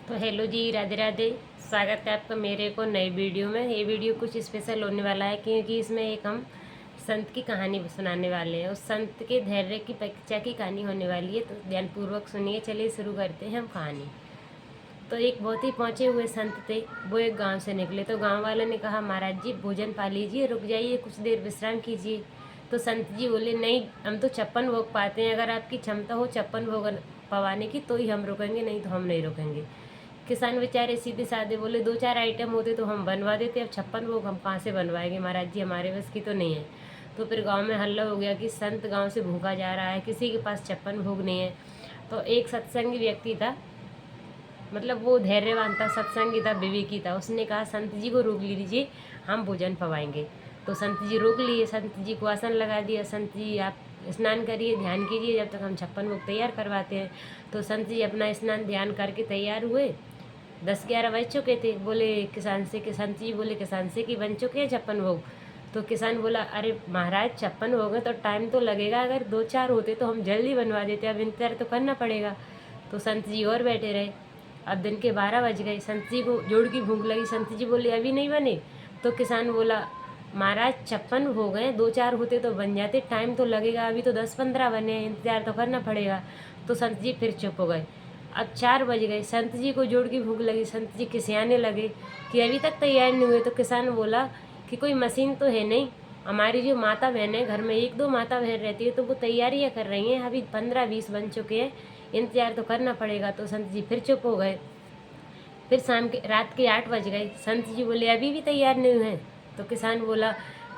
तो हेलो जी, राधे राधे। स्वागत है आपका मेरे को नई वीडियो में। ये वीडियो कुछ स्पेशल होने वाला है क्योंकि इसमें एक हम संत की कहानी सुनाने वाले हैं। उस संत के धैर्य की परीक्षा की कहानी होने वाली है, तो ध्यानपूर्वक सुनिए। चलिए शुरू करते हैं हम कहानी। तो एक बहुत ही पहुँचे हुए संत थे। वो एक गाँव से निकले तो गाँव वालों ने कहा, महाराज जी भोजन पा लीजिए, रुक जाइए, कुछ देर विश्राम कीजिए। तो संत जी बोले, नहीं, हम तो 56 भोग पाते हैं। अगर आपकी क्षमता हो 56 भोग पवाने की तो ही हम रुकेंगे, नहीं तो हम नहीं रुकेंगे। किसान बेचारे सीधे साधे बोले, 2-4 आइटम होते तो हम बनवा देते, अब 56 भोग हम कहाँ से बनवाएंगे महाराज जी, हमारे बस की तो नहीं है। तो फिर गांव में हल्ला हो गया कि संत गांव से भूखा जा रहा है, किसी के पास 56 भोग नहीं है। तो एक सत्संगी व्यक्ति था, मतलब वो धैर्यवान था, सत्संगी था, विवेकी था। उसने कहा, संत जी को रोक लीजिए, हम भोजन पवाएंगे। तो संत जी रोक लिए, संत जी को आसन लगा दिया। संत जी आप स्नान करिए, ध्यान कीजिए, जब तक हम 56 भोग तैयार करवाते हैं। तो संत जी अपना स्नान ध्यान करके तैयार हुए। 10-11 बज चुके थे। बोले किसान से, किसान जी बोले किसान से कि बन चुके हैं 56 भोग। तो किसान बोला, अरे महाराज 56 हो गए तो टाइम तो लगेगा, अगर 2-4 होते तो हम जल्दी बनवा देते, अब इंतजार तो करना पड़ेगा। तो संत जी और बैठे रहे। अब दिन के 12 बज गए, संत जी को जोड़ की भूख लगी। संत जी बोले, अभी नहीं बने। तो किसान बोला, महाराज 56 हो गए, 2-4 होते तो बन जाते, टाइम तो लगेगा, अभी तो 10-15 बने, इंतजार तो करना पड़ेगा। तो संत जी फिर चुप हो गए। अब 4 बज गए, संत जी को जोड़ की भूख लगी। संत जी खिसियाने लगे कि अभी तक तैयार नहीं हुए। तो किसान बोला कि कोई मशीन तो है नहीं, हमारी जो माता बहन है, घर में 1-2 माता बहन रहती है, तो वो तैयारियां कर रही हैं, अभी 15-20 बन चुके हैं, इंतजार तो करना पड़ेगा। तो संत जी फिर चुप हो गए। फिर रात के 8 बज गए, संत जी बोले, अभी भी तैयार नहीं हुए। तो किसान बोला,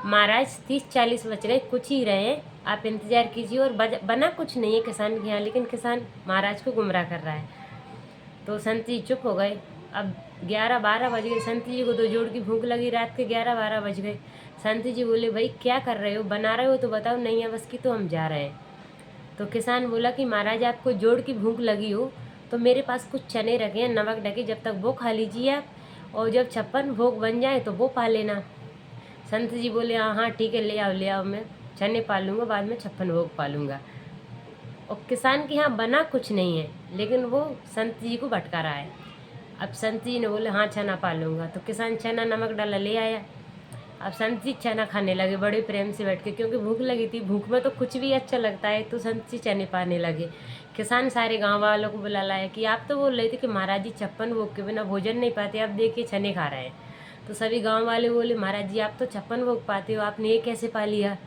महाराज 30-40 बज गए, कुछ ही रहे हैं, आप इंतजार कीजिए। और बना कुछ नहीं है किसान के यहाँ, लेकिन किसान महाराज को गुमराह कर रहा है। तो संत जी चुप हो गए। अब 11-12 बज गए, संत जी को तो जोड़ की भूख लगी, रात के 11-12 बज गए। संत जी बोले, भाई क्या कर रहे हो, बना रहे हो तो बताओ, नहीं है बस की तो हम जा रहे हैं। तो किसान बोला कि महाराज आपको जोड़ की भूख लगी हो तो मेरे पास कुछ चने रखे हैं नमक ढके, जब तक वो खा लीजिए आप, और जब 56 भोग बन जाए तो वो पा लेना। संत जी बोले, हाँ हाँ ठीक है, ले आओ, मैं चने पा लूँगा, बाद में 56 भोग पा लूँगा। और किसान के यहाँ बना कुछ नहीं है, लेकिन वो संत जी को भटका रहा है। अब संत जी ने बोले, हाँ चना पा लूँगा। तो किसान चना नमक डाला ले आया। अब संत जी चना खाने लगे बड़े प्रेम से बैठ के, क्योंकि भूख लगी थी, भूख में तो कुछ भी अच्छा लगता है। तो संत जी चने पाने लगे। किसान सारे गांव वालों को बुला लाया कि आप तो बोल रहे थे कि महाराज जी 56 भोग के बिना भोजन नहीं पाते, अब देखिए चने खा रहे हैं। तो सभी गांव वाले बोले, महाराज जी आप तो 56 भोग पाते हो, आपने ये कैसे पा लिया।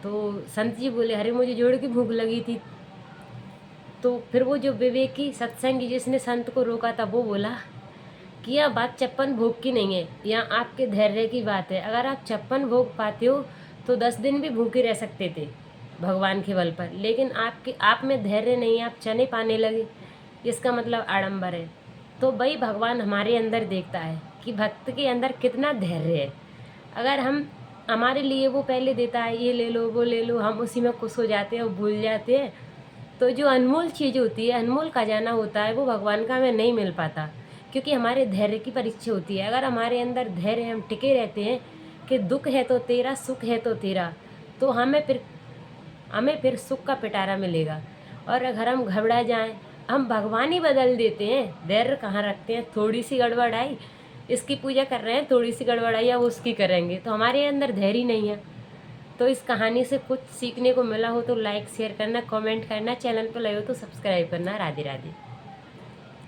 तो संत जी बोले, अरे मुझे जोड़ की भूख लगी थी। तो फिर वो जो विवेकी सत्संगी जिसने संत को रोका था, वो बोला कि यह बात 56 भोग की नहीं है, यहाँ आपके धैर्य की बात है। अगर आप 56 भोग पाते हो तो 10 दिन भी भूखे रह सकते थे भगवान के बल पर, लेकिन आप में धैर्य नहीं है, आप चने पाने लगे, इसका मतलब आडंबर है। तो भाई भगवान हमारे अंदर देखता है कि भक्त के अंदर कितना धैर्य है। अगर हमारे लिए वो पहले देता है, ये ले लो वो ले लो, हम उसी में खुश हो जाते हैं और भूल जाते हैं। तो जो अनमोल चीज़ होती है, अनमोल खजाना होता है, वो भगवान का हमें नहीं मिल पाता, क्योंकि हमारे धैर्य की परीक्षा होती है। अगर हमारे अंदर धैर्य, हम टिके रहते हैं कि दुख है तो तेरा, सुख है तो तेरा, तो हमें फिर सुख का पिटारा मिलेगा। और अगर हम घबरा जाएं, हम भगवान ही बदल देते हैं, धैर्य कहाँ रखते हैं। थोड़ी सी गड़बड़ आई, इसकी पूजा कर रहे हैं, थोड़ी सी गड़बड़ आई, अब उसकी करेंगे, तो हमारे अंदर धैर्य नहीं है। तो इस कहानी से कुछ सीखने को मिला हो तो लाइक शेयर करना, कमेंट करना, चैनल पर नए हो तो सब्सक्राइब करना। राधे राधे।